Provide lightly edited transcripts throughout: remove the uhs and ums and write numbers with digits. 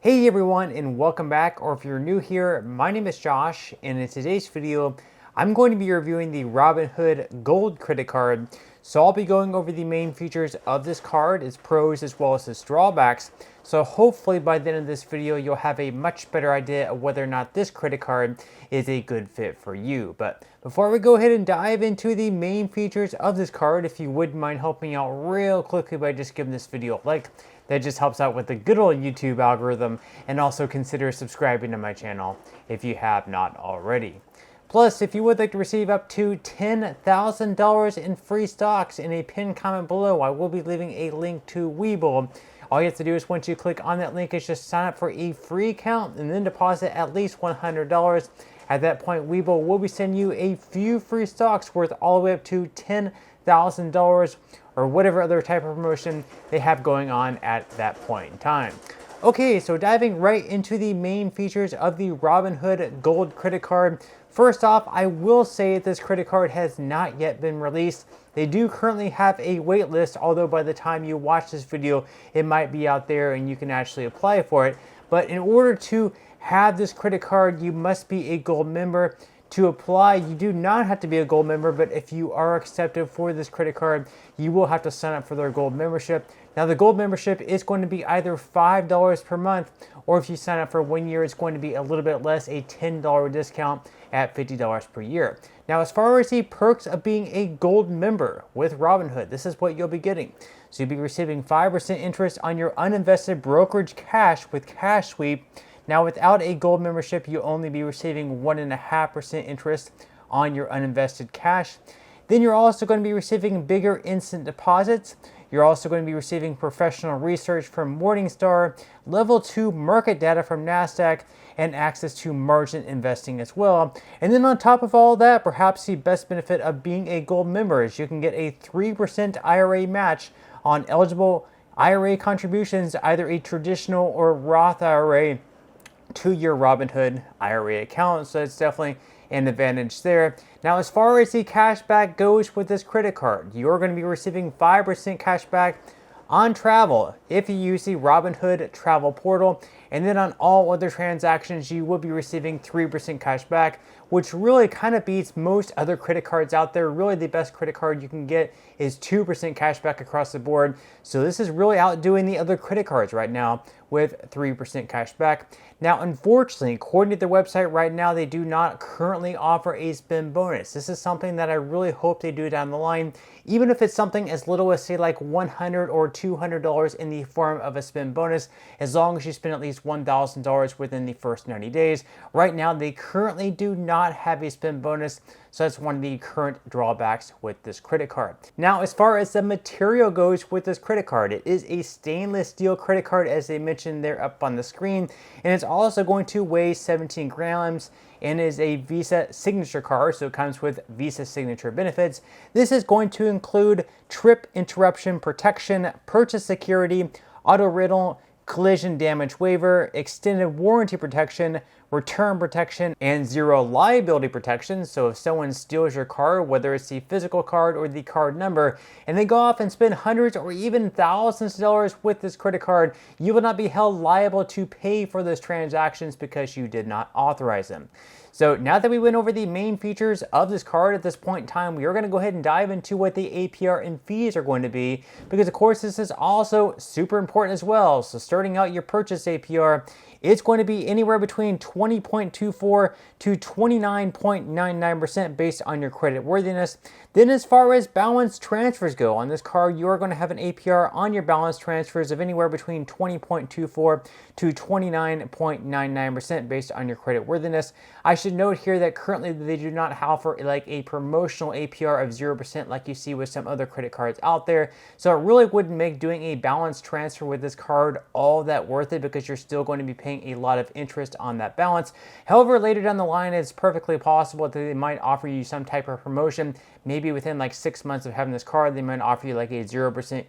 Hey everyone, and welcome back, or if you're new here, my name is Josh, and in today's video, I'm going to be reviewing the Robinhood Gold Credit Card. So I'll be going over the main features of this card, its pros as well as its drawbacks. So hopefully by the end of this video, you'll have a much better idea of whether or not this credit card is a good fit for you. But before we go ahead and dive into the main features of this card, if you wouldn't mind helping me out real quickly by just giving this video a like, that just helps out with the good old YouTube algorithm, and also consider subscribing to my channel if you have not already. Plus, if you would like to receive up to $10,000 in free stocks in a pinned comment below, I will be leaving a link to Webull. All you have to do is once you click on that link is just sign up for a free account and then deposit at least $100. At that point, Webull will be sending you a few free stocks worth all the way up to $10,000 or whatever other type of promotion they have going on at that point in time. Okay, so diving right into the main features of the Robinhood Gold Credit Card. First off, I will say this credit card has not yet been released. They do currently have a wait list, although by the time you watch this video, it might be out there and you can actually apply for it. But in order to have this credit card, you must be a gold member. To apply, you do not have to be a gold member, but if you are accepted for this credit card, you will have to sign up for their gold membership. Now, the gold membership is going to be either $5 per month, or if you sign up for 1 year, it's going to be a little bit less, a $10 discount at $50 per year. Now, as far as the perks of being a gold member with Robinhood, this is what you'll be getting. So you'll be receiving 5% interest on your uninvested brokerage cash with Cash Sweep. Now, without a gold membership, you'll only be receiving 1.5% interest on your uninvested cash. Then you're also going to be receiving bigger instant deposits. You're also going to be receiving professional research from Morningstar, level 2 market data from NASDAQ, and access to margin investing as well. And then on top of all that, perhaps the best benefit of being a gold member is you can get a 3% IRA match on eligible IRA contributions, either a traditional or Roth IRA, to your Robinhood IRA account. So it's definitely an advantage there. Now, as far as the cashback goes with this credit card, you're going to be receiving 5% cashback on travel if you use the Robinhood travel portal. And then on all other transactions, you will be receiving 3% cashback, which really kind of beats most other credit cards out there. Really, the best credit card you can get is 2% cashback across the board. So this is really outdoing the other credit cards right now with 3% cashback. Now, unfortunately, according to their website right now, they do not currently offer a spend bonus. This is something that I really hope they do down the line, even if it's something as little as, say, like $100 or $200 in the form of a spend bonus, as long as you spend at least $1,000 within the first 90 days. Right now, they currently do not have a spend bonus, so that's one of the current drawbacks with this credit card. Now, as far as the material goes with this credit card, it is a stainless steel credit card, as they mentioned there up on the screen, and it's also going to weigh 17 grams and is a Visa signature card, so it comes with Visa signature benefits. This is going to include trip interruption protection, purchase security, auto rental, collision damage waiver, extended warranty protection, return protection, and zero liability protection. So if someone steals your card, whether it's the physical card or the card number, and they go off and spend hundreds or even thousands of dollars with this credit card, you will not be held liable to pay for those transactions because you did not authorize them. So now that we went over the main features of this card at this point in time, we are going to go ahead and dive into what the APR and fees are going to be, because of course this is also super important as well. So starting out your purchase APR, it's going to be anywhere between 20.24 to 29.99% based on your credit worthiness. Then as far as balance transfers go, on this card, you are going to have an APR on your balance transfers of anywhere between 20.24 to 29.99% based on your credit worthiness. I should note here that currently they do not offer like a promotional APR of 0% like you see with some other credit cards out there. So it really wouldn't make doing a balance transfer with this card all that worth it, because you're still going to be paying a lot of interest on that balance. balance. However, later down the line, it's perfectly possible that they might offer you some type of promotion. Maybe within like 6 months of having this card, they might offer you like a 0%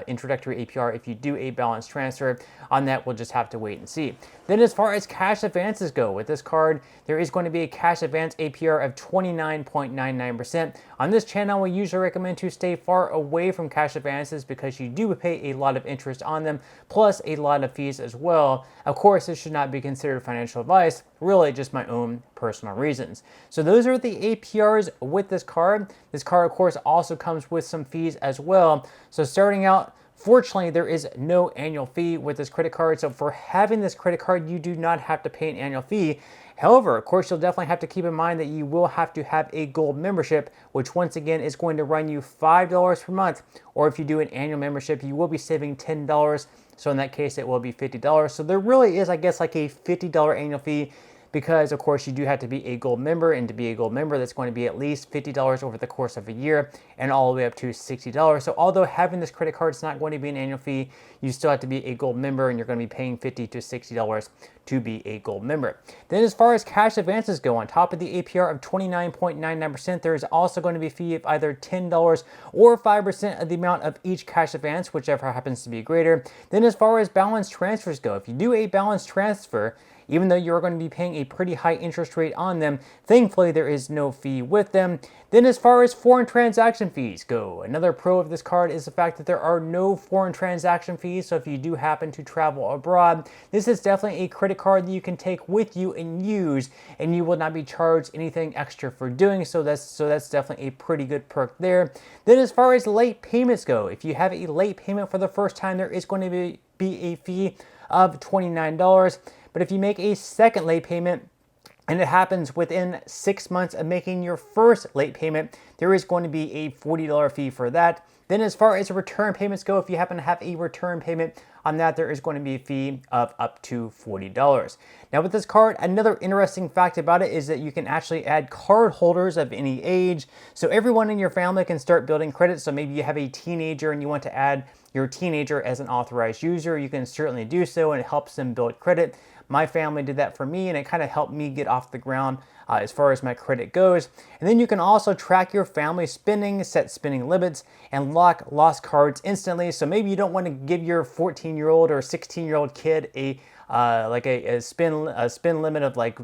introductory APR if you do a balance transfer. On that, we'll just have to wait and see. Then as far as cash advances go, with this card, there is going to be a cash advance APR of 29.99%. On this channel, we usually recommend to stay far away from cash advances because you do pay a lot of interest on them, plus a lot of fees as well. Of course, this should not be considered financial advice, really just my own personal reasons. So those are the APRs with this card. This card, of course, also comes with some fees as well. So starting out, fortunately, there is no annual fee with this credit card. So for having this credit card, you do not have to pay an annual fee. However, of course, you'll definitely have to keep in mind that you will have to have a gold membership, which once again is going to run you $5 per month. Or if you do an annual membership, you will be saving $10. So in that case, it will be $50. So there really is, I guess, like a $50 annual fee, because of course you do have to be a gold member, and to be a gold member, that's going to be at least $50 over the course of a year and all the way up to $60. So although having this credit card is not going to be an annual fee, you still have to be a gold member, and you're going to be paying $50 to $60 to be a gold member. Then as far as cash advances go, on top of the APR of 29.99%, there is also going to be a fee of either $10 or 5% of the amount of each cash advance, whichever happens to be greater. Then as far as balance transfers go, if you do a balance transfer, even though you're going to be paying a pretty high interest rate on them, thankfully there is no fee with them. Then as far as foreign transaction fees go, another pro of this card is the fact that there are no foreign transaction fees. So if you do happen to travel abroad, this is definitely a credit card that you can take with you and use, and you will not be charged anything extra for doing so. That's definitely a pretty good perk there. Then as far as late payments go, if you have a late payment for the first time, there is going to be a fee of $29. But if you make a second late payment, and it happens within 6 months of making your first late payment, there is going to be a $40 fee for that. Then as far as return payments go, if you happen to have a return payment on that, there is going to be a fee of up to $40. Now with this card, another interesting fact about it is that you can actually add card holders of any age. So everyone in your family can start building credit. So maybe you have a teenager and you want to add your teenager as an authorized user, you can certainly do so, and it helps them build credit. My family did that for me, and it kind of helped me get off the ground as far as my credit goes. And then you can also track your family spending, set spending limits, and lock lost cards instantly. So maybe you don't want to give your 14-year-old or 16-year-old kid a spend limit of like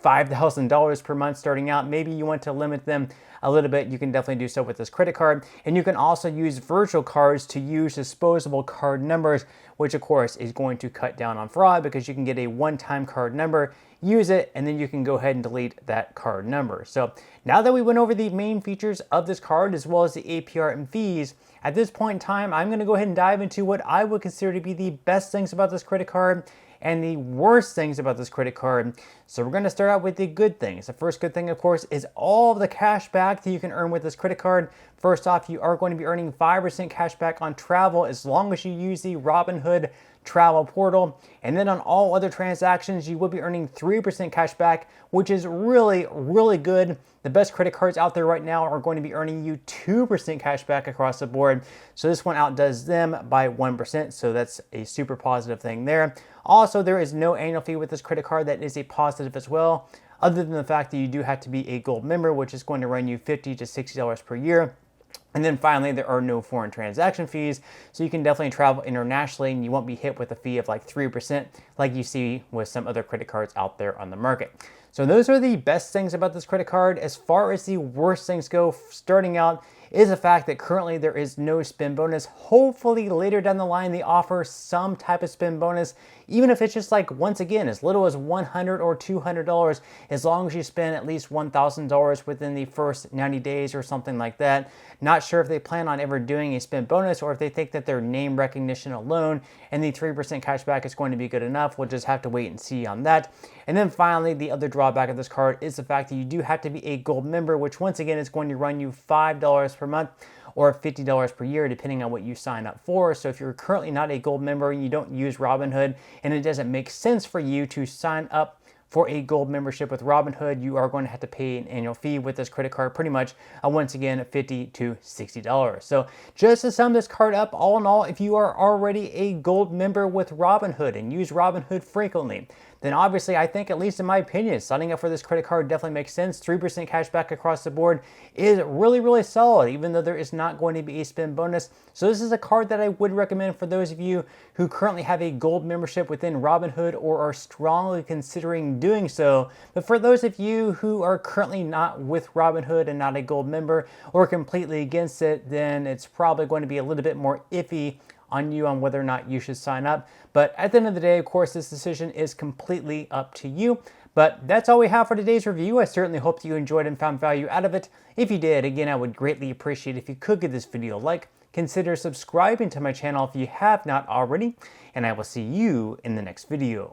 $5,000 per month starting out. Maybe you want to limit them a little bit. You can definitely do so with this credit card. And you can also use virtual cards to use disposable card numbers, which of course is going to cut down on fraud, because you can get a one-time card number, use it, and then you can go ahead and delete that card number. So now that we went over the main features of this card as well as the APR and fees, at this point in time, I'm going to go ahead and dive into what I would consider to be the best things about this credit card and the worst things about this credit card. So we're going to start out with the good things. The first good thing, of course, is all of the cash back that you can earn with this credit card. First off, you are going to be earning 5% cash back on travel as long as you use the Robinhood travel portal. And then on all other transactions, you will be earning 3% cash back, which is really, really good. The best credit cards out there right now are going to be earning you 2% cash back across the board. So this one outdoes them by 1%. So that's a super positive thing there. Also, there is no annual fee with this credit card. That is a positive as well, other than the fact that you do have to be a gold member, which is going to run you $50 to $60 per year. And then finally, there are no foreign transaction fees, so you can definitely travel internationally and you won't be hit with a fee of like 3% like you see with some other credit cards out there on the market. So those are the best things about this credit card. As far as the worst things go, starting out is the fact that currently there is no spend bonus. Hopefully later down the line they offer some type of spend bonus, even if it's just like, once again, as little as $100 or $200, as long as you spend at least $1,000 within the first 90 days or something like that. Not sure if they plan on ever doing a spend bonus or if they think that their name recognition alone and the 3% cash back is going to be good enough. We'll just have to wait and see on that. And then finally, the other drawback of this card is the fact that you do have to be a gold member, which once again is going to run you $5 per month or $50 per year, depending on what you sign up for. So if you're currently not a gold member and you don't use Robinhood and it doesn't make sense for you to sign up for a gold membership with Robinhood, you are going to have to pay an annual fee with this credit card, pretty much, once again, $50 to $60. So just to sum this card up, all in all, if you are already a gold member with Robinhood and use Robinhood frequently, then obviously I think, at least in my opinion, signing up for this credit card definitely makes sense. 3% cash back across the board is really, really solid, even though there is not going to be a spend bonus. So this is a card that I would recommend for those of you who currently have a gold membership within Robinhood or are strongly considering doing so. But for those of you who are currently not with Robinhood and not a gold member or completely against it, then it's probably going to be a little bit more iffy on you on whether or not you should sign up. But at the end of the day, of course, this decision is completely up to you. But that's all we have for today's review. I certainly hope that you enjoyed and found value out of it. If you did, again, I would greatly appreciate if you could give this video a like. Consider subscribing to my channel if you have not already, and I will see you in the next video.